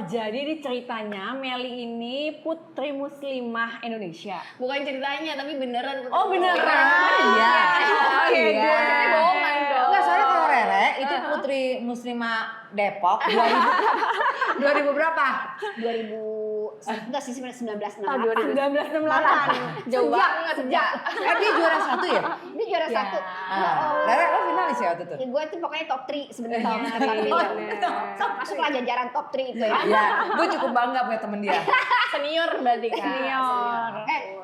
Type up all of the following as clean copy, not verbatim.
jadi di ceritanya Melly ini putri muslimah Indonesia. Bukan ceritanya, tapi beneran. Oh beneran? Iya. Oke, Iya. gue jadi bohongan dong. Enggak, soalnya kalau Rere itu putri muslimah Depok 2000 berapa? 2000 enggak sih 1968. 1968. Jauh banget. Sejak Dia juara 1 ya? dia juara Ya. 1. Rere lo finalis ya waktu itu? Ya, gue tuh pokoknya top 3 sebenarnya. Masuklah jajaran top 3 itu ya. Iya, gue cukup bangga punya temen dia. Senior berarti kan. Senior.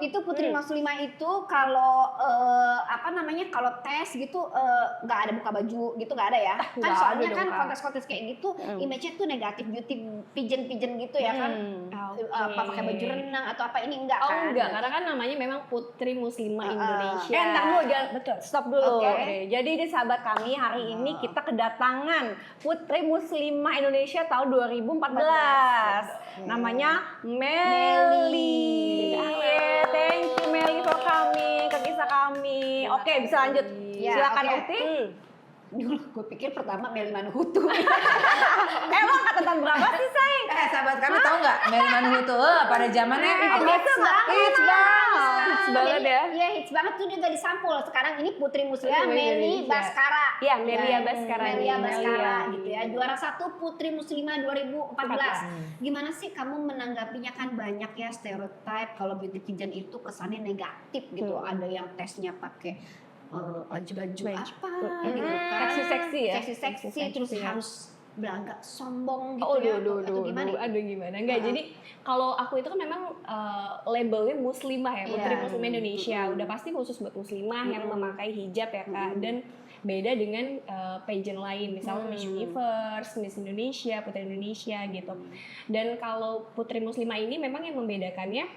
Itu putri muslimah itu kalau kalau tes gitu nggak ada buka baju gitu, nggak ada ya. Kan Nggak soalnya ada kan dong, Kak. kontes-kontes kayak gitu image-nya tuh negatif, beauty pigeon gitu ya kan. Apa pakai baju renang atau apa ini enggak Oh kan? enggak, karena kan namanya memang Putri Muslimah Indonesia. Entar dulu, jangan betul. Stop dulu. Oke. Oke. Jadi di sahabat kami hari ini kita kedatangan Putri Muslimah Indonesia tahun 2014. Namanya Melly. Thank you Melly for coming ke kisah kami. Oke, bisa lanjut. Ya, Silakan oke. Uti. Dulu gue pikir pertama Melly Manuhutu. Emang angkatan berapa sih, Say? Sahabat kami tahu nggak Melly Manuhutu pada zamannya Hits hits banget. Hits banget ya. Iya hits banget tuh dia gak disampul. Sekarang ini Putri Muslimah Melly Baskara. Iya, Melia Baskara. Melia Baskara Melia. gitu ya. Juara 1 Putri Muslimah 2014. Gimana sih kamu menanggapinya, kan banyak ya stereotype kalau beauty pageant itu kesannya negatif gitu. Ada yang tesnya pakai baju-baju apa gitu kan. Seksi-seksi ya? Seksi-seksi terus harus belagak sombong gitu Oh, ya. aduh, Gimana? aduh gimana? Enggak, jadi kalau aku itu kan memang labelnya muslimah ya, Putri Iya. Muslimah Indonesia. Udah pasti khusus buat muslimah yang memakai hijab ya Kak. Dan beda dengan pageant lain, misalnya Miss Universe, Miss Indonesia, Putri Indonesia gitu. Dan kalau Putri Muslimah ini memang yang membedakannya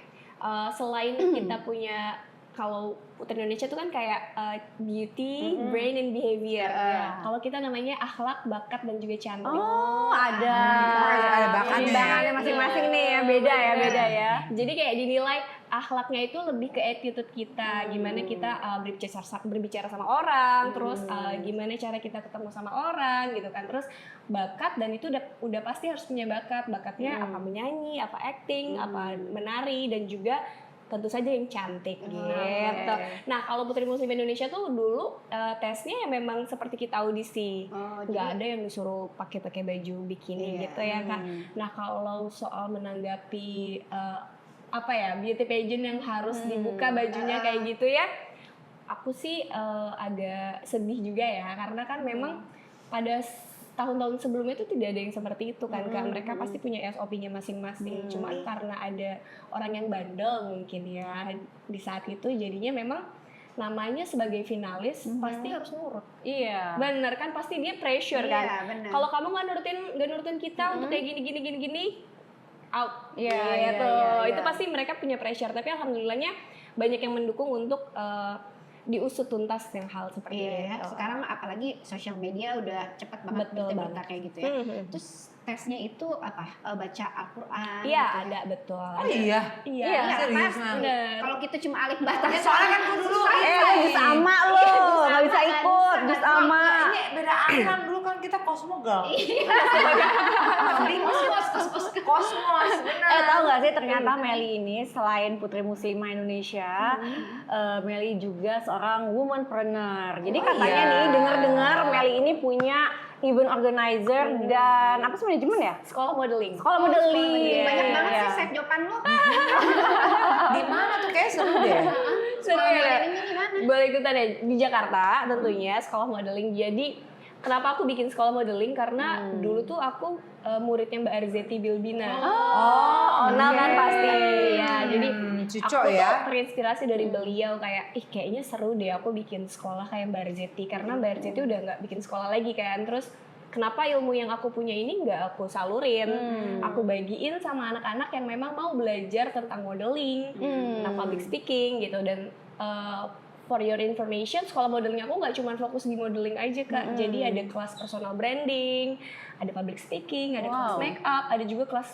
selain kita punya, kalau Putri Indonesia itu kan kayak beauty, brain, and behavior. Kalau kita namanya akhlak, bakat, dan juga cantik. Oh, ada. Ada bakatnya. Timbangannya masing-masing nih ya, beda ya. Jadi kayak dinilai akhlaknya itu lebih ke attitude kita, gimana kita berbicara sama orang, terus gimana cara kita ketemu sama orang gitu kan. Terus bakat, dan itu udah pasti harus punya bakatnya apa menyanyi, apa acting, apa menari, dan juga tentu saja yang cantik gitu. Nah kalau Putri Muslim Indonesia tuh dulu tesnya ya memang seperti kita audisi, nggak ada yang disuruh pakai baju bikini gitu ya Kak. Nah kalau soal menanggapi beauty pageant yang harus dibuka bajunya kayak gitu ya, aku sih agak sedih juga ya, karena kan memang pada tahun-tahun sebelumnya itu tidak ada yang seperti itu kan Kak. Mereka pasti punya SOP-nya masing-masing. Cuma karena ada orang yang bandel mungkin ya di saat itu, jadinya memang namanya sebagai finalis pasti harus nurut. Iya. Bener kan, pasti dia pressure kan. Iya, bener. Kalau kamu nggak nurutin kita untuk kayak gini out. Iya, gitu. iya. Itu pasti mereka punya pressure, tapi alhamdulillahnya banyak yang mendukung untuk diusut tuntas yang hal seperti Iya, itu. sekarang apalagi sosial media udah cepat banget Betul berita kayak gitu ya. Mhm. Terus tesnya itu apa? Baca Al-Quran. Iya, gitu. ada betul. Oh iya. Iya. Serius, pasti. Mang? Bener. Kalau kita cuma alif batas. Ya soalnya kan gue dulu Jus ama lo, nggak bisa ikut. Jus ama. ini beda aliran, dulu kan kita Cosmogirl. Kosmos, benar. Tahu nggak sih ternyata Melly ini selain Putri Muslimah Indonesia, Melly juga seorang womanpreneur. Jadi katanya nih dengar-dengar Melly ini punya event organizer dan apa sih, manajemen ya? Sekolah modeling. Sekolah modeling. Banyak banget Iya. sih set jawaban lu. Di mana tuh kayak seru deh. Seru ya. Modelingnya di mana? Boleh ikutan ya di Jakarta tentunya sekolah modeling. Jadi kenapa aku bikin sekolah modeling, karena dulu tuh aku muridnya Mbak Arzeti Bilbina. Ona kan pasti. Ya, jadi Cuco aku ya. tuh terinspirasi dari beliau, kayak kayaknya seru deh aku bikin sekolah kayak Mbak Arzeti, karena Mbak Arzeti udah nggak bikin sekolah lagi kan. Terus kenapa ilmu yang aku punya ini nggak aku salurin, aku bagiin sama anak-anak yang memang mau belajar tentang modeling, tentang public speaking gitu. Dan for your information, sekolah modeling aku nggak cuma fokus di modeling aja Kak. Jadi ada kelas personal branding, ada public speaking, ada kelas make up, ada juga kelas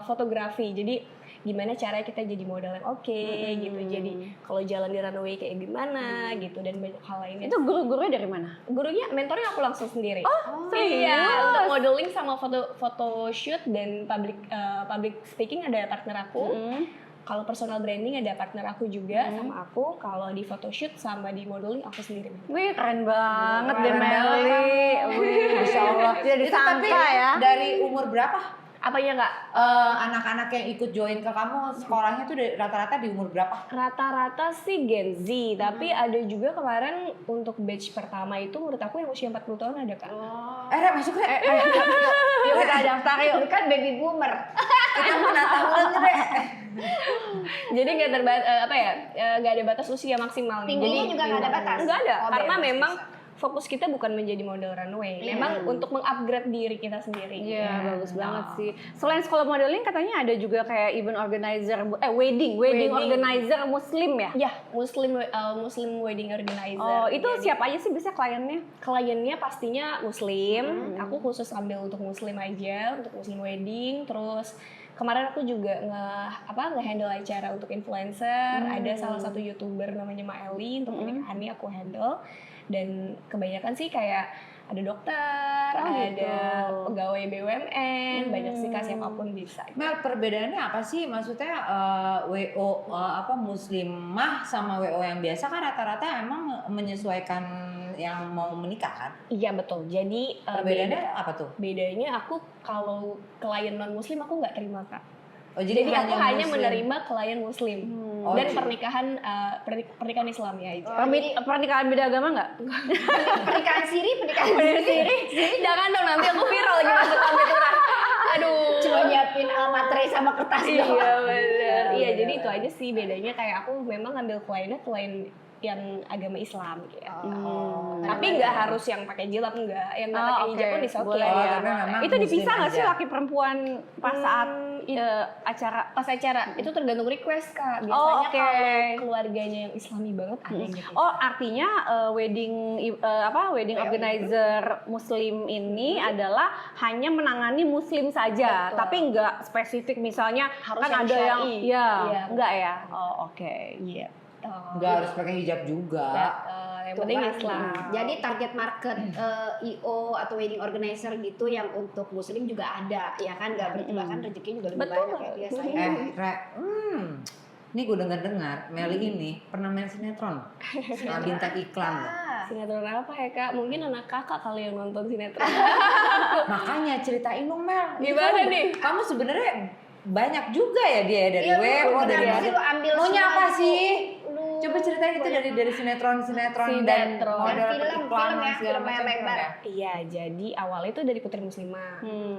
fotografi. Jadi gimana cara kita jadi model yang oke gitu. Jadi kalau jalan di runway kayak gimana gitu, dan banyak hal lainnya. Itu guru-gurunya dari mana? Gurunya, mentornya aku langsung sendiri. serius? Iya, untuk modeling sama foto shoot dan public speaking ada partner aku. Kalau personal branding ada partner aku juga sama aku. Kalau di photoshoot sama di modeling aku sendiri. Wih, keren banget deh Keren Melly. Wih, Masya Allah. Jadi Itu tapi sangka ya. dari umur berapa? Apanya Kak? Anak-anak yang ikut join ke kamu sekolahnya tuh rata-rata di umur berapa? Rata-rata sih Gen Z, tapi ada juga kemarin untuk batch pertama itu menurut aku yang usia 40 tahun ada Kak. Rek masuk Rek. Yuk kita daftar yuk. Ini kan baby boomer. Kita menata bulan Rek. Jadi nggak nggak ada batas usia maksimal nih. Tingginya Jadi juga nggak ada batas? Nggak ada, Oh, karena bebas. memang fokus kita bukan menjadi model runway, memang untuk mengupgrade diri kita sendiri. Iya, bagus banget sih. Selain sekolah modeling katanya ada juga kayak event organizer, wedding organizer muslim ya? Ya, Muslim wedding organizer. Oh, itu Jadi, siapa aja sih biasanya kliennya? kliennya pastinya muslim. Aku khusus ambil untuk muslim aja, untuk muslim wedding. Terus kemarin aku juga nge-handle acara untuk influencer. Ada salah satu YouTuber namanya Maeli, untuk pernikahannya aku handle. Dan kebanyakan sih kayak ada dokter, ada pegawai BUMN, banyak sih Kak, siapapun bisa. Mel, perbedaannya apa sih? Maksudnya WO muslimah sama WO yang biasa kan rata-rata emang menyesuaikan yang mau menikah kan? Iya betul. Jadi Perbedaannya apa tuh? bedanya aku kalau klien non muslim aku nggak terima Kak. Oh, Jadi aku hanya muslim. menerima klien muslim Oh, dan jadi- pernikahan Islam ya aja. Pernikahan beda agama nggak? Pernikahan siri. Jangan dong, nanti aku viral lagi masuk komedi orang. Aduh. Cuma nyiapin materai sama kertas Iya doang. benar. Iya, jadi itu aja sih bedanya, kayak aku memang ngambil kliennya klien yang agama Islam gitu. Tapi nggak harus yang pakai jilbab, enggak. Yang nggak pakai hijab pun bisa oke. Boleh, Oh, ya. tapi memang Itu dipisah muslim nggak sih aja. laki perempuan pas saat acara? Pas acara itu tergantung request Kak. Biasanya Oh, oke. kalau keluarganya yang Islami banget ada yang gitu. Oh, artinya wedding organizer muslim ini adalah hanya menangani muslim saja, Betul. tapi nggak spesifik misalnya Harus kan yang ada yang syar'i. ya, Iya. enggak ya. Oh, oke. Iya. Nggak harus pakai hijab juga. Yang Tuh penting kan. Islam. Jadi target market IO atau wedding organizer gitu yang untuk muslim juga ada, ya kan? Nggak berarti bahkan rezekinya juga lebih Betul. banyak ya biasanya. Rek, ini gue dengar Meli ini pernah main sinetron, bintang iklan loh. Sinetron apa ya Kak? Mungkin anak kakak kali yang nonton sinetron. Makanya ceritain dong Mel. Ini Gimana kamu- nih? Kamu sebenarnya banyak juga ya dia dari Iya, WO, dari kenapa sih lu ambil maunya semua apa itu? sih? Lu Coba ceritain itu dari sinetron dan Sinetron. model Dan film periklanan ya, segala film yang macam lebar. ya. Iya, jadi awalnya itu dari Putri Muslimah.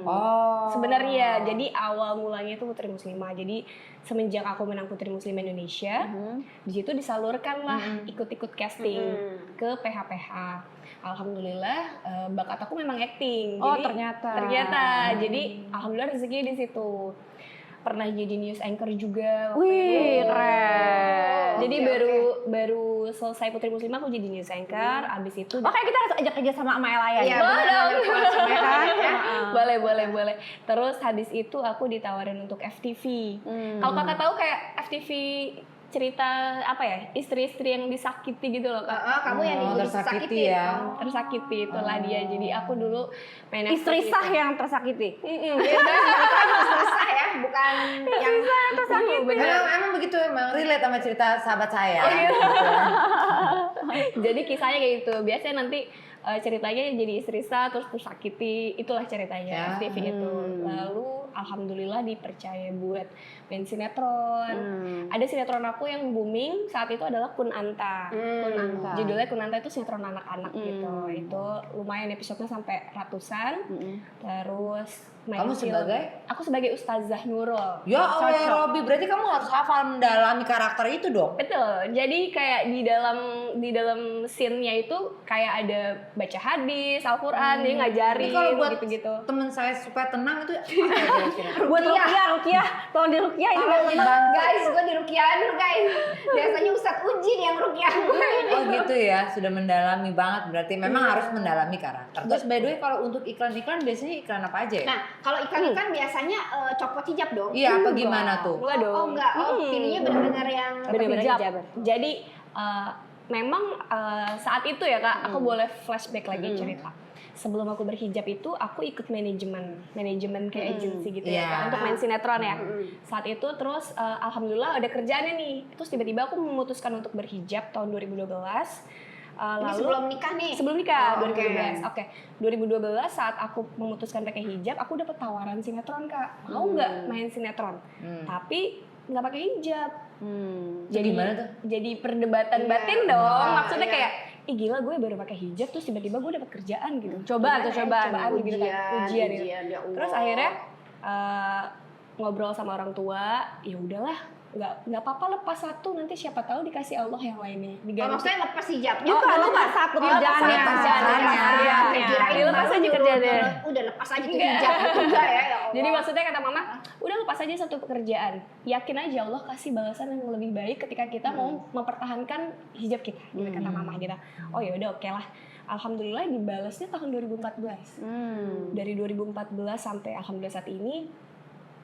Oh. Sebenarnya, jadi awal mulanya itu Putri Muslimah. Jadi semenjak aku menang Putri Muslim Indonesia, di situ disalurkan lah ikut-ikut casting ke PH-PH. Alhamdulillah, bakat aku memang acting. Oh, Jadi, ternyata. Jadi alhamdulillah rezekinya di situ. Pernah jadi news anchor juga. waktu Wih, itu. keren. Jadi Oke, baru selesai Putri Muslimah aku jadi news anchor. Abis itu Makanya kita harus ajak kerja sama Elaya. Iya, gitu. benar. Ya kan? boleh. Terus habis itu aku ditawarin untuk FTV. Kalau kakak tahu kayak FTV cerita apa ya, istri-istri yang disakiti gitu loh Kak. Kamu yang tersakiti ya. Tersakiti itulah dia. Jadi aku dulu main Istri FTV sah itu. yang tersakiti. Susah ya, bukan yang Emang begitu emang relate sama cerita sahabat saya. Jadi kisahnya kayak gitu. Biasanya nanti ceritanya jadi istri sah terus tersakiti, itulah ceritanya Ya. FTV itu. Lalu alhamdulillah dipercaya buat main sinetron. Ada sinetron aku yang booming saat itu adalah Kun Anta. Judulnya Kun Anta itu sinetron anak-anak gitu. Itu lumayan episodenya sampai ratusan. Terus main Kamu film. sebagai? Aku sebagai Ustazah Nurul. Ya Allah ya Robi, berarti kamu harus hafal mendalami karakter itu dong. Betul. Jadi kayak di dalam scene-nya itu kayak ada baca hadis, Al-Qur'an, dia ngajarin Ini kalau buat gitu-gitu. temen saya supaya tenang itu apa ya Buat Rukiah, tolong di Rukiah ini biar tenang. Guys, gue di Rukiah dulu guys. Biasanya Ustadz Uji yang Rukiah gue. Oh gitu ya, sudah mendalami banget berarti memang harus mendalami karakter. Terus by the way kalau untuk iklan-iklan biasanya iklan apa aja ya? Nah, kalau ikan-ikan biasanya copot hijab dong. Iya, apa gimana tuh? Enggak dong. Oh enggak, pilihnya benar-benar yang Bener-bener hijab. Jadi memang saat itu ya Kak, aku boleh flashback lagi cerita. Sebelum aku berhijab itu aku ikut manajemen kayak agency gitu ya Iya. Kak, untuk main sinetron ya. Saat itu terus alhamdulillah ada kerjaannya nih. Terus tiba-tiba aku memutuskan untuk berhijab tahun 2012. ini sebelum nikah nih. Sebelum nikah, Oh, 2012. Oke. 2012 saat aku memutuskan pakai hijab, aku dapat tawaran sinetron Kak. Mau nggak main sinetron? Tapi nggak pakai hijab. Jadi gimana tuh? Jadi perdebatan Iya. batin dong. Maksudnya Iya. kayak, ih gila gue baru pakai hijab terus tiba-tiba gue dapat kerjaan gitu. Cobaan Gimana tuh, ya? cobaan. gitu kan. Ujian gitu. ya Allah. Terus akhirnya ngobrol sama orang tua, ya udahlah, nggak apa-apa lepas satu, nanti siapa tahu dikasih Allah yang lainnya. Oh, Diganti. maksudnya lepas hijabnya. Bukan, lepas satu kerjaannya. lepas kerjaannya. Kirain Dilepas baru aja nyuruh- kerjaannya. Udah lepas aja tuh hijab juga ya. Ya Allah. Jadi maksudnya kata mama, udah lepas aja satu pekerjaan. Yakin aja Allah kasih balasan yang lebih baik ketika kita mau mempertahankan hijab kita. Gitu kata mama kita. Oh ya udah oke lah. Alhamdulillah dibalasnya tahun 2014. Dari 2014 sampai alhamdulillah saat ini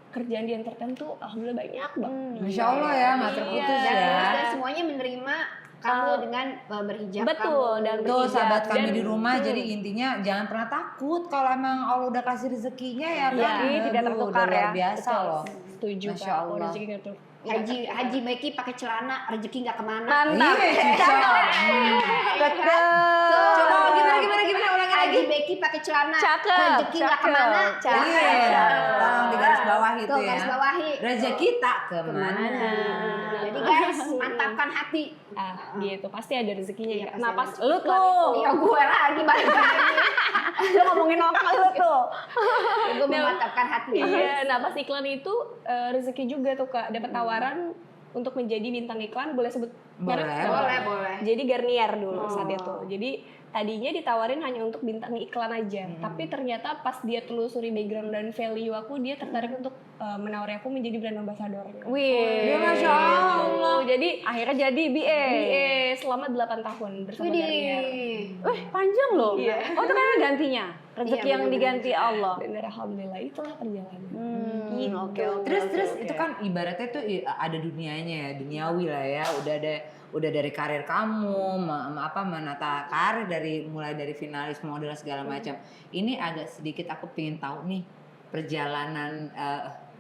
kerjaan di entertain tuh alhamdulillah banyak banget. Masya Allah ya, nggak terputus dan, ya. dan semuanya menerima kamu dengan berhijab. Betul, kamu. dan Tuh berhijab. sahabat kami Dan- di rumah, jadi intinya jangan pernah takut kalau emang Allah udah kasih rezekinya ya kan. Rezeki tidak Aduh, tertukar udah luar ya. biasa Betul. loh. Setuju Masya Kak, kalau Allah. rezeki nggak tertukar. Haji Meki pakai celana, rezeki nggak kemana. Mantap. Iya, Cica. Coba gimana ulangi Haji Meki pakai celana, Cakep, rezeki nggak cakep, kemana. cakep. Iya, tolong di garis bawah itu Tuh ya. garis bawahi. Rezeki tak kemana. Jadi guys, mantapkan hati. Gitu, pasti ada rezekinya Iya, ya. pasti Nah ada pas rezeki. Lu tuh, Iya gue lagi balik lagi. lu ngomongin apa lu tuh? Gue memantapkan hati. Iya, nah pas iklan itu rezeki juga tuh Kak, dapat tawaran untuk menjadi bintang iklan, boleh sebut merek? Boleh. Boleh. Jadi Garnier dulu saat itu. Jadi tadinya ditawarin hanya untuk bintang iklan aja, tapi ternyata pas dia telusuri background dan value aku, dia tertarik untuk menawari aku menjadi brand ambassador. Wih, Ya, Masya Allah. Jadi akhirnya jadi BA. selama 8 tahun bersama Widih. Garnier. Wih, panjang loh. Iya. Oh, itu kan gantinya. Rezeki Iya, yang bener-bener. diganti Allah. Bener, alhamdulillah itulah perjalanan. Oke, oke. Terus oke. itu kan ibaratnya tuh ada dunianya ya, duniawi lah ya. Udah dari karir kamu, menata karir mulai dari finalis model segala macam. Ini agak sedikit aku pengen tahu nih perjalanan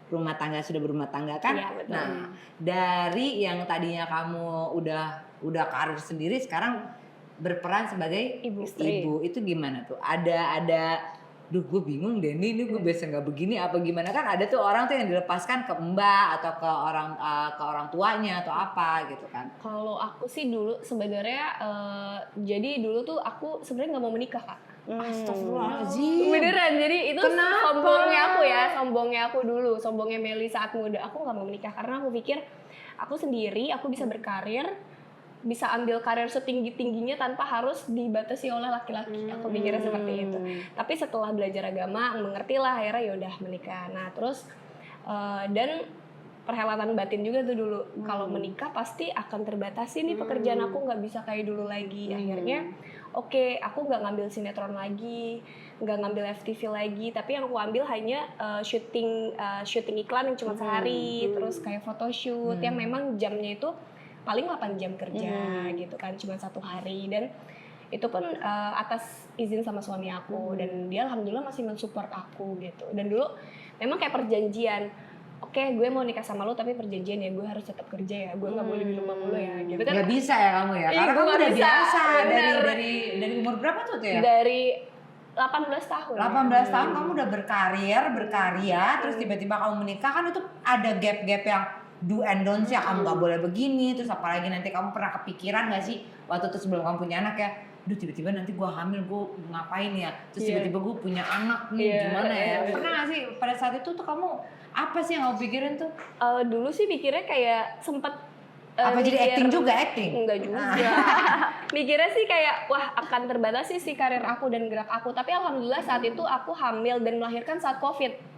rumah tangga, sudah berumah tangga kan. Iya, betul. Nah, dari yang tadinya kamu udah karir sendiri, sekarang berperan sebagai Ibu. ibu itu gimana tuh? Ada duh gue bingung deh ini gue biasa nggak begini apa gimana, kan ada tuh orang tuh yang dilepaskan ke mbak atau ke orang tuanya atau apa gitu kan. Kalau aku sih dulu sebenarnya jadi dulu tuh aku sebenarnya nggak mau menikah Kak. Astagfirullahaladzim. Beneran, jadi itu Kenapa? sombongnya aku dulu, sombongnya Meli saat muda. Aku nggak mau menikah karena aku pikir aku sendiri, aku bisa berkarir, bisa ambil karir setinggi-tingginya tanpa harus dibatasi oleh laki-laki. Aku pikirnya seperti itu. Tapi setelah belajar agama, mengertilah akhirnya yaudah menikah. Nah terus dan perhelatan batin juga tuh dulu. Kalau menikah pasti akan terbatasi nih pekerjaan aku, nggak bisa kayak dulu lagi. Akhirnya oke, aku nggak ngambil sinetron lagi, nggak ngambil FTV lagi, tapi yang aku ambil hanya syuting iklan yang cuma sehari, terus kayak photoshoot yang memang jamnya itu paling 8 jam kerja gitu kan, cuma 1 hari. Dan itu pun atas izin sama suami aku, dan dia alhamdulillah masih mensupport aku gitu. Dan dulu memang kayak perjanjian, oke gue mau nikah sama lo tapi perjanjian ya gue harus tetap kerja ya, gue nggak boleh di rumah mulu ya gitu kan. Nggak bisa ya kamu ya, Ih, karena gue kamu nggak udah bisa, biasa bener. dari umur berapa tuh ya? Dari 18 tahun. 18 tahun kamu udah berkarya, terus tiba-tiba kamu menikah, kan itu ada gap-gap yang do and don'ts ya, kamu nggak boleh begini, terus apalagi nanti kamu pernah kepikiran nggak sih waktu itu sebelum kamu punya anak ya, duh tiba-tiba nanti gue hamil, gue ngapain ya, terus tiba-tiba gue punya anak nih, gimana ya, pernah nggak sih pada saat itu tuh kamu apa sih yang kamu pikirin tuh? Dulu sih pikirnya kayak sempet Apa jadi acting juga, acting? Enggak juga. Mikirnya sih kayak wah akan terbatasi sih karir aku dan gerak aku. Tapi alhamdulillah saat itu aku hamil dan melahirkan saat COVID.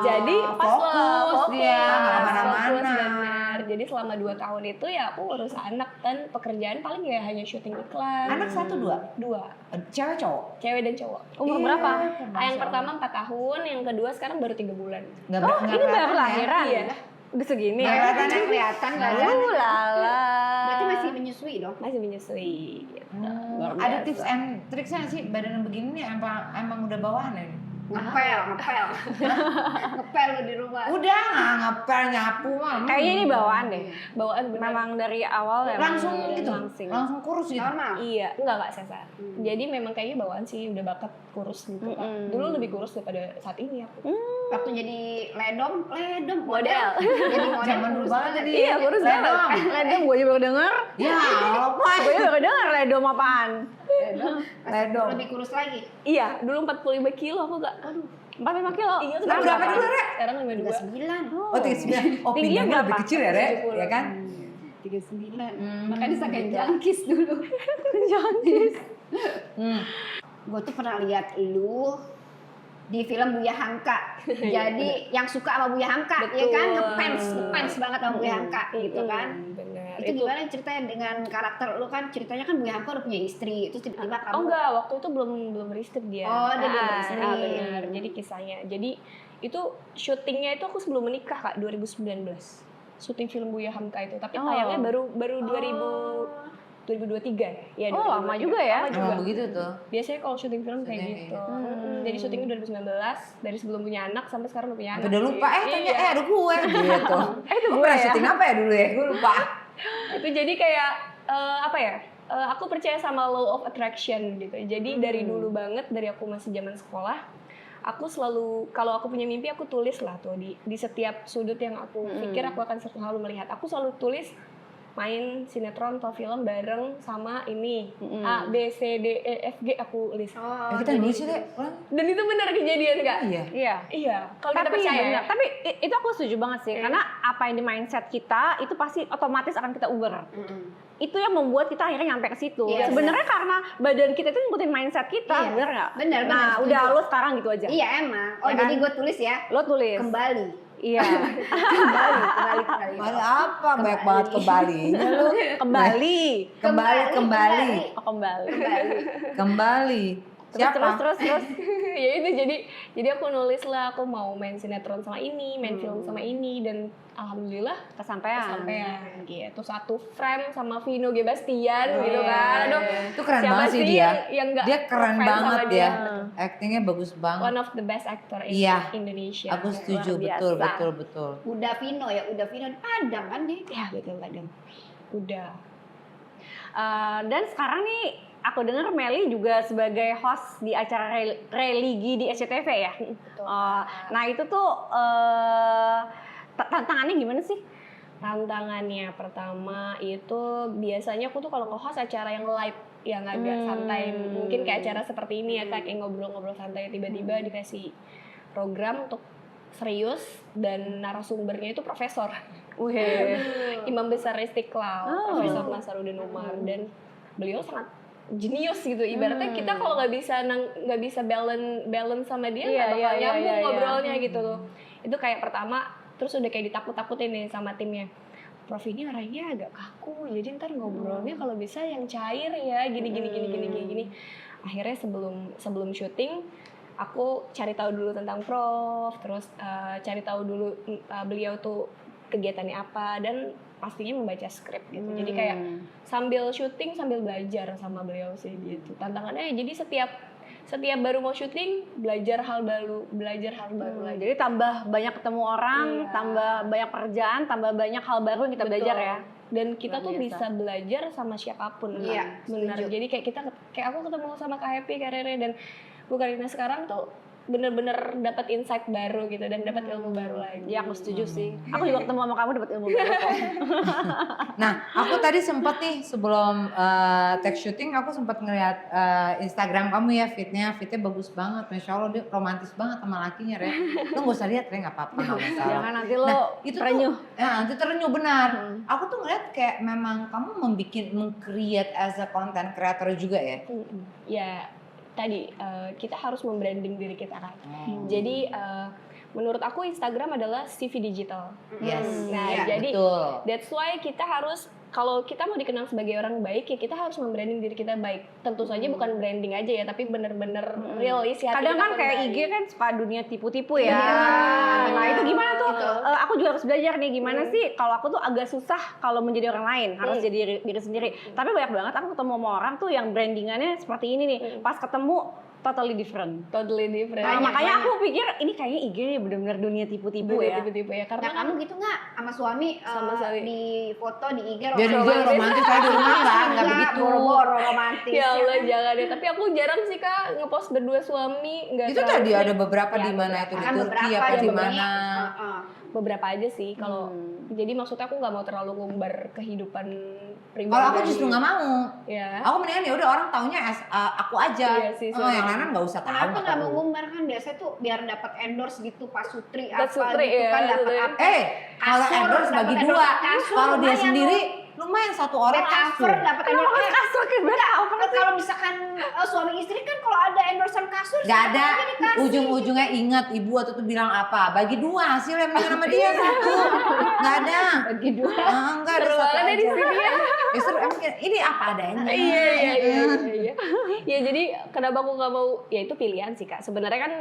Jadi pas fokus dia nggak fokus kemana-mana. benar. Jadi selama 2 tahun itu ya aku urus anak dan pekerjaan paling ya hanya syuting iklan. Anak 1 2, 2, cewek cowok. cewek dan cowok. Umur berapa? Yang pertama 4 tahun, yang kedua sekarang baru 3 bulan. Nggak Oh, nggak ini baru kelihatan ya. lahiran. Iya. Udah segini. Nggak kelihatan ya? Kelihatan nggak ada. Lala. Berarti masih menyusui dong. Masih menyusui. Gitu. Luar Ada biasa. tips and triksnya nggak sih badan begini nih emang udah bawahan ya? Ngepel. Ngepel lu di rumah. Udah nggak ngepel nyapu mah. Kayaknya ini bawaan deh. Bawaan bener. Memang dari awal ya. Langsung gitu, Langsing. langsung kurus gitu. Normal. Iya, enggak sesar. Jadi memang kayaknya bawaan sih udah bakat kurus gitu kan. Dulu lebih kurus daripada saat ini aku. Waktu jadi ledom Model. Jadi model Zaman dulu kurus banget tadi. Iya, kurus banget. Ledom. Ledom gue juga baru denger. Ya apa? Gue juga baru denger ledom apaan. Ledom. Lebih kurus lagi. Iya, dulu 45 kilo aku gak. 45 kilo. Iya, Sekarang berapa dulu, Re? Sekarang 52. 39. Oh 39. Oh Tingginya pinggangnya berapa? lebih kecil ya, Re? 70. Ya kan? 39. Makanya disangkain jangkis dulu. Gue tuh pernah lihat lu di film Buya Hamka. Jadi yang suka sama Buya Hamka, ya kan? Ngefans banget sama Buya Hamka gitu kan. Bener. Itu gimana ceritanya dengan karakter lu kan? Ceritanya kan Buya Hamka udah punya istri, itu tiba-tiba kamu. Oh enggak, waktu itu belum beristri dia. Oh, dia belum beristri. Benar. Jadi kisahnya. Jadi itu syutingnya itu aku sebelum menikah Kak, 2019. Syuting film Buya Hamka itu. Tapi tayangnya baru 2023 ya. Oh, lama juga ya. Lama juga. Emang begitu tuh. Biasanya kalau syuting film kayak Syuting gitu. Jadi syutingnya 2019 dari sebelum punya anak sampai sekarang udah punya anak. Udah lupa sih. tanya Iya. ada gue gitu. Itu Gue gue pernah ya. syuting apa ya dulu ya? Gue lupa. Itu jadi kayak apa ya? Aku percaya sama law of attraction gitu. Jadi dari dulu banget, dari aku masih zaman sekolah, aku selalu kalau aku punya mimpi aku tulis lah tuh di setiap sudut yang aku pikir aku akan selalu melihat. Aku selalu tulis main sinetron atau film bareng sama ini A B C D E F G aku list. Ya kita nulis deh. Dan itu benar kejadian Kak. Iya. Iya. Iya. Kalau kita Tapi percaya. benar. Tapi itu aku setuju banget sih, karena apa yang di mindset kita itu pasti otomatis akan kita uber. Itu yang membuat kita akhirnya nyampe ke situ. Iya, Sebenarnya karena badan kita itu ngikutin mindset kita, Iya. bener nggak? Benar, Nah, setuju. udah lo sekarang gitu aja. Iya emang. Oh Ya jadi kan? gue tulis ya. Lo tulis. Kembali. Iya. Kembali. Kembali apa? Banyak banget kembalinya lu. Kembali. Kembali. Oh, kembali. Kembali. Siapa? Terus. Ya itu jadi aku nulis lah aku mau main sinetron sama ini, main film sama ini dan alhamdulillah Kesampean. kesampean gitu. Satu frame sama Vino G. Bastian gitu kan. Aduh, Itu keren siapa banget sih dia. yang nggak Dia keren fans sama banget dia? ya. Actingnya bagus banget. One of the best actor in Iya. Indonesia. Aku setuju, Luar betul, biasa. betul. Udah Vino ya, udah Vino di Padang kan dia. Ya betul Padang. Udah. Dan sekarang nih aku dengar Meli juga sebagai host di acara religi di SCTV ya. Nah itu tuh tantangannya gimana sih? Tantangannya pertama itu biasanya aku tuh kalau nge-host acara yang live yang agak santai, mungkin kayak acara seperti ini ya kayak ngobrol-ngobrol santai, tiba-tiba dikasih program untuk serius dan narasumbernya itu profesor. Imam Besar Istiqlal, Profesor Nasaruddin Umar, dan beliau sangat jenius gitu. Ibaratnya kita kalau nggak bisa balance sama dia nggak bakal nyambung ngobrolnya gitu loh. Itu kayak pertama, terus udah kayak ditakut-takutin nih sama timnya. Prof ini arahnya agak kaku, jadi ntar ngobrolnya kalau bisa yang cair ya, gini. Akhirnya sebelum syuting, aku cari tahu dulu tentang Prof, terus cari tahu dulu beliau tuh kegiatannya apa, dan pastinya membaca skrip gitu. Jadi kayak sambil syuting sambil belajar sama beliau sih gitu. Tantangannya jadi setiap baru mau syuting belajar hal baru lagi. Jadi tambah banyak ketemu orang, tambah banyak pekerjaan, tambah banyak hal baru yang kita belajar ya. Dan kita tuh bisa belajar sama siapapun kan. Iya, Benar. setuju. Jadi kayak aku ketemu sama Kak Happy, Kak Rere, dan Bu Karina sekarang tuh bener-bener dapat insight baru gitu dan dapat ilmu baru lagi. Ya aku setuju sih. Aku juga ketemu sama kamu dapat ilmu baru kok. Nah, aku tadi sempat nih sebelum take shooting aku sempat ngeliat Instagram kamu ya, fitnya bagus banget, masya Allah, dia romantis banget sama lakinya, Re. Lu nggak usah lihat, Re, nggak apa-apa, nggak masalah. Jangan nanti lo itu terenyuh. tuh, ya, nanti terenyuh benar. Aku tuh ngeliat kayak memang kamu meng-create as a content creator juga ya. Ya tadi kita harus membranding diri kita kan. Jadi menurut aku Instagram adalah CV digital. Yes. Nah, Iya, jadi betul. that's why kita harus, kalau kita mau dikenal sebagai orang baik ya kita harus membranding diri kita baik. Tentu saja bukan branding aja ya, tapi bener-bener real isi hati Kadang kita kan pun kayak baik. IG kan suka dunia tipu-tipu ya. Iya. Nah itu gimana tuh? Gitu. Aku juga harus belajar nih gimana sih. Kalau aku tuh agak susah kalau menjadi orang lain, harus jadi diri sendiri. Tapi banyak banget aku ketemu sama orang tuh yang brandingannya seperti ini nih. Pas ketemu totally different. Totally different. Nah, Banyak, makanya banyak. aku pikir ini kayaknya IG nih bener-bener dunia tipu-tipu ya. Tipe-tipe ya, karena Nah kamu gitu nggak sama suami Sama sekali. di foto di IG Biar dia romantis, saya di rumah nggak begitu. Boro-boro romantis. ya Allah jangan deh. Tapi aku jarang sih Kak ngepost berdua suami. Nggak Itu terlalu tadi sering. ada beberapa Ya, di mana itu di Kan Turki beberapa apa ya, di beberapa. mana. Beberapa aja sih kalau jadi maksudnya aku nggak mau terlalu ngumbar kehidupan pribadi. Kalau aku justru nggak mau. ya. Aku mendingan ya udah orang taunya aku aja. Iya sih, Oh, yang sama. lain nggak usah tahu. Kenapa nggak nggak mau perlu. ngumbar kan biasanya tuh biar dapat endorse gitu Pak Sutri Pak apa Sutri, gitu ya, kan dapat Sutri. apa? Kalau Kasur, endorse dapat bagi endorse dua. kasur, Kalau dia lumayan sendiri lumayan satu orang Bed cover langsung. dapat Kenapa endorse. harus kasur ke bed cover sih? Kalau misalkan suami istri kan kalau ada endorsean kasur Gak ada siapa aja dikasih. ujung-ujungnya ingat ibu atau tuh bilang apa, bagi dua hasilnya mendingan sama dia satu. Gak ada. Bagi dua. Enggak ada Seru satu banget ya di aja. sini ya. Ya, seru, emang ini apa adanya. Iya. Ya jadi kenapa aku nggak mau? Ya itu pilihan sih Kak. Sebenarnya kan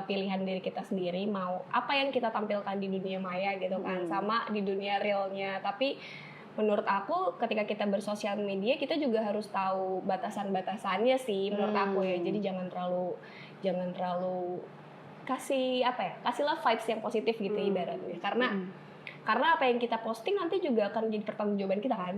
pilihan diri kita sendiri mau apa yang kita tampilkan di dunia maya gitu kan, sama di dunia realnya. Tapi menurut aku ketika kita bersosial media kita juga harus tahu batasan-batasannya sih menurut aku ya. Jadi jangan terlalu kasih kasihlah vibes yang positif gitu ibaratnya. Karena apa yang kita posting nanti juga akan jadi pertanggungjawaban kita kan.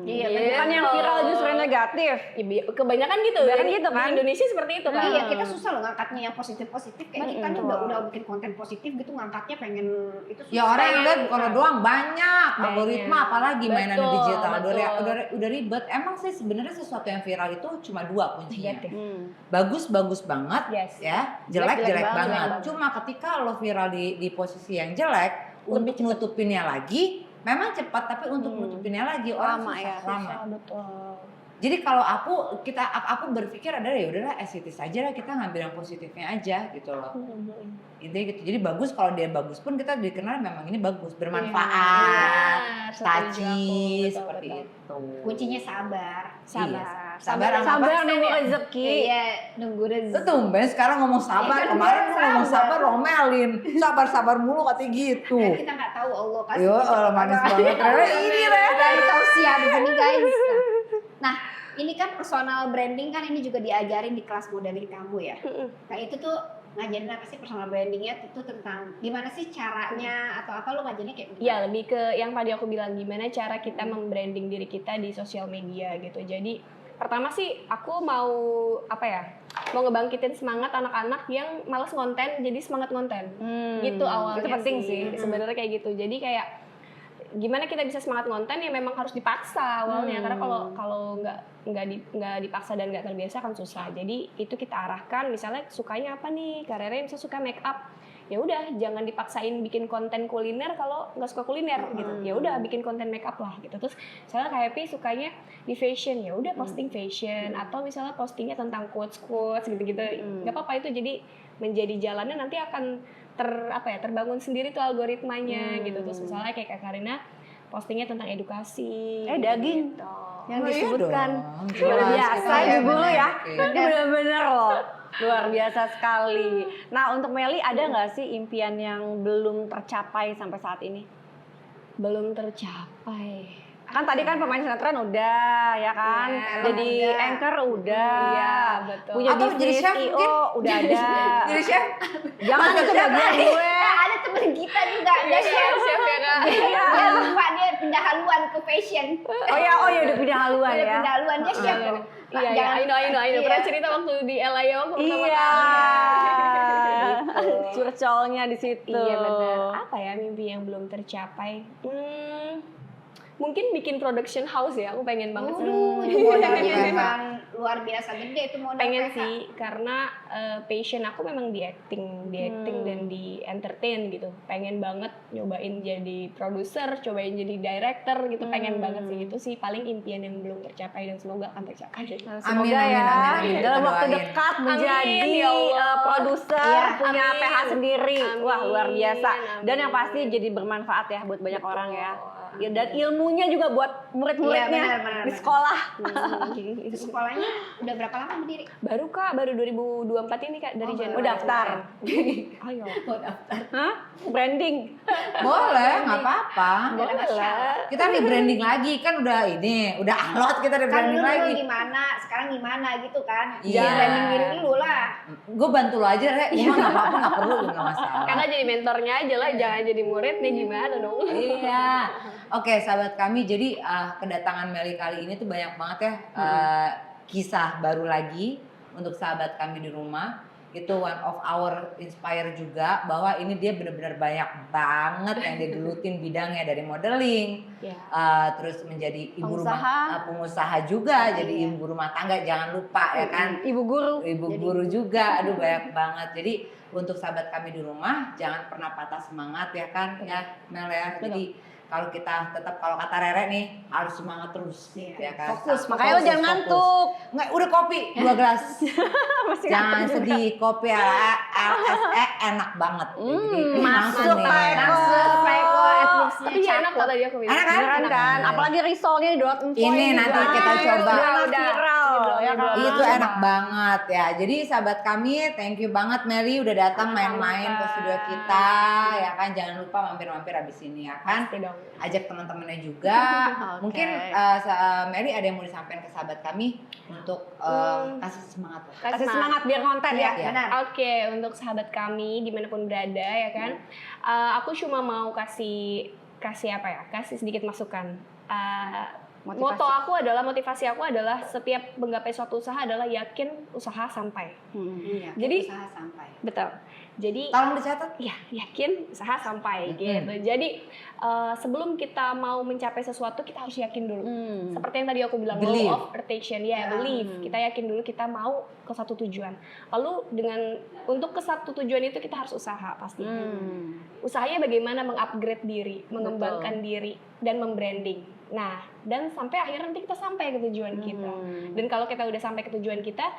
Iya, Gitu. Bukan yang viral justru yang negatif. Ya, kebanyakan gitu. Kebanyakan gitu kan? Di Indonesia seperti itu kan. Iya, kita susah loh ngangkatnya yang positif-positif. Kayak kita nih udah bikin konten positif gitu, ngangkatnya pengen itu susah. Ya orang yang lihat kalau doang banyak Banyak. algoritma apalagi mainan Betul, digital betul. udah ribet. Emang sih sebenarnya sesuatu yang viral itu cuma dua kuncinya. Negatif. Bagus banget Yes. ya, jelek Jelek banget. banget. Cuma ketika lo viral di posisi yang jelek, untuk Lebih nutupinnya lagi memang cepat, tapi untuk nutupinnya lagi orang Lama susah, ya, lama. Betul. Jadi kalau aku berpikir adalah ya udahlah as it is aja lah, kita ngambil yang positifnya aja gitu loh. Intinya gitu. Jadi bagus, kalau dia bagus pun kita dikenal memang ini bagus, bermanfaat, Iya, setuju touchy, aku. seperti Betul. itu. Kuncinya sabar. Iya. Sabar sama Sabar apa? nunggu rezeki. Iya, nunggu rezeki. Itu tumben sekarang ngomong sabar, Iya, kan kemarin bilang lu ngomong sabar. sabar romelin. Sabar kasih katanya gitu. Kan kita nggak tahu Allah kasih. Yo, manis banget. Rere, ini Rere. Dari tausiah begini guys. Nah, ini kan personal branding kan ini juga diajarin di kelas modeling kamu ya. Nah itu tuh ngajarin apa sih personal brandingnya itu tentang gimana sih caranya atau apa lo ngajarinnya kayak gimana? Ya lebih ke yang tadi aku bilang gimana cara kita membranding diri kita di sosial media gitu. Jadi pertama sih aku mau mau ngebangkitin semangat anak-anak yang malas konten jadi semangat konten. Gitu awalnya. Itu penting sih. Sebenarnya kayak gitu. Jadi kayak gimana kita bisa semangat konten ya memang harus dipaksa awalnya karena kalau nggak dipaksa dan nggak terbiasa kan susah. Jadi itu kita arahkan misalnya sukanya apa nih, karirnya misalnya suka make up, ya udah jangan dipaksain bikin konten kuliner kalau nggak suka kuliner gitu. Ya udah bikin konten make up lah gitu. Terus misalnya kayak Happy sukanya di fashion, ya udah posting fashion atau misalnya postingnya tentang quotes gitu-gitu. Nggak apa-apa, itu jadi menjadi jalannya nanti akan terbangun sendiri tuh algoritmanya gitu. Terus misalnya kayak Kak Karina postingnya tentang edukasi. Daging. Gitu. Yang Oh, iya disebutkan dong. luar Jelas, biasa kita ibu lu ya. Oke. Itu bener-bener loh. Luar biasa sekali. Nah untuk Meli ada nggak sih impian yang belum tercapai sampai saat ini? Belum tercapai. Kan tadi kan pemain sinetron udah ya kan, Ya, jadi udah. anchor udah, Iya, betul. punya Atau jadi bisnis chef IO mungkin? udah ada. Jadi chef Jangan itu bagian gue. Ada temen kita juga dia chef. Chef ya Kak. Dia lupa dia pindah haluan ke fashion. Oh ya udah pindah haluan Dia ya. pindah haluan dia chef loh. Iya, I know. Iya. Pernah cerita waktu di LA waktu pertama Iya. kali. Curcolnya di situ. Iya benar. Apa ya mimpi yang belum tercapai? mungkin bikin production house ya, aku pengen banget sih. Itu modalnya memang luar biasa gede itu modal. Pengen PH. sih, karena passion aku memang di acting dan di entertain gitu. Pengen banget nyobain jadi produser, cobain jadi director gitu. Pengen banget sih, itu sih paling impian yang belum tercapai dan semoga akan tercapai. Semoga Amin, ya amin. dalam Kita waktu doain. dekat menjadi Amin, ya Allah. produser, Iya, punya amin. PH sendiri. Wah, Amin, luar biasa. Dan yang amin. pasti jadi bermanfaat ya buat banyak orang ya. Betul. Dan ilmunya juga buat murid-muridnya Iya, benar, di benar. sekolah. Itu sekolahnya udah berapa lama berdiri? Baru Kak, baru 2024 ini Kak, dari Oh, Januari. Oh, daftar. Ayo. Hah? Branding. Boleh, nggak apa-apa. Boleh lah. Kita rebranding lagi kan udah alot kita Kan rebranding dulu lagi. gimana, sekarang gimana gitu kan. Iya. Jangan branding diri dulu lah. Gue bantu lo aja, Re. Gue nggak apa-apa, nggak perlu, nggak masalah. Kakak jadi mentornya aja lah, jangan jadi murid nih, gimana dong? Iya. Oke, sahabat kami. Jadi kedatangan Meli kali ini tuh banyak banget ya kisah baru lagi untuk sahabat kami di rumah. Itu one of our inspire juga bahwa ini dia benar-benar banyak banget yang dia gelutin bidangnya dari modeling, Ya. terus menjadi ibu Pengusaha. rumah pengusaha juga, jadi ibu rumah tangga jangan lupa ya kan. Ibu guru. Ibu guru juga, aduh banyak banget. Jadi untuk sahabat kami di rumah jangan pernah patah semangat ya kan ya Mel ya. Jadi kalau kita tetap, kalau kata Rere nih, harus semangat terus ya kan. Fokus, makanya lo jangan ngantuk. Nggak, udah kopi 2 gelas. Masih Jangan ngantuk juga. sedih, kopi LSE enak banget. Jadi masuk, langsung nih. Pak Eko. Langsung Pak Eko advice-nya Tapi ya enak kok tadi aku bilang. Enak kan? Beneran kan? Apalagi risolnya di dot Ini nanti kita coba. Udah viral. Ya kan? Itu enak banget ya. Jadi sahabat kami, thank you banget Meli udah datang main-main ke studio kita ya kan. Jangan lupa mampir-mampir abis ini ya kan. Pasti dong. Ajak teman-temannya juga. Oke. Mungkin Meli ada yang mau disampaikan ke sahabat kami untuk kasih semangat. Kasih semangat biar konten ya. Iya. Benar. Oke, untuk sahabat kami dimanapun berada ya kan, aku cuma mau kasih apa ya? Kasih sedikit masukan. Motivasi aku adalah setiap menggapai suatu usaha adalah yakin usaha sampai. Iya, Jadi- usaha sampai. Betul. Jadi Tolong dicatat. ya yakin usaha sampai gitu. Jadi sebelum kita mau mencapai sesuatu kita harus yakin dulu. Seperti yang tadi aku bilang, Believe. law of attraction ya, believe. Kita yakin dulu kita mau ke satu tujuan. Lalu untuk ke satu tujuan itu kita harus usaha pasti. Usahanya bagaimana mengupgrade diri, mengembangkan diri dan membranding. Nah, dan sampai akhirnya nanti kita sampai ke tujuan kita. Dan kalau kita udah sampai ke tujuan kita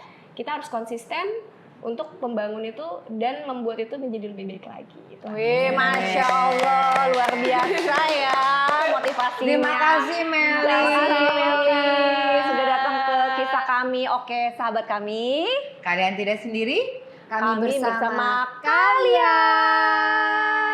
harus konsisten untuk membangun itu dan membuat itu menjadi lebih baik lagi gitu. Wih, Masya Allah, luar biasa ya motivasinya. Terima kasih Meli. Terima kasih Meli sudah datang ke kisah kami. Oke, sahabat kami, Kalian tidak sendiri. kami bersama kalian.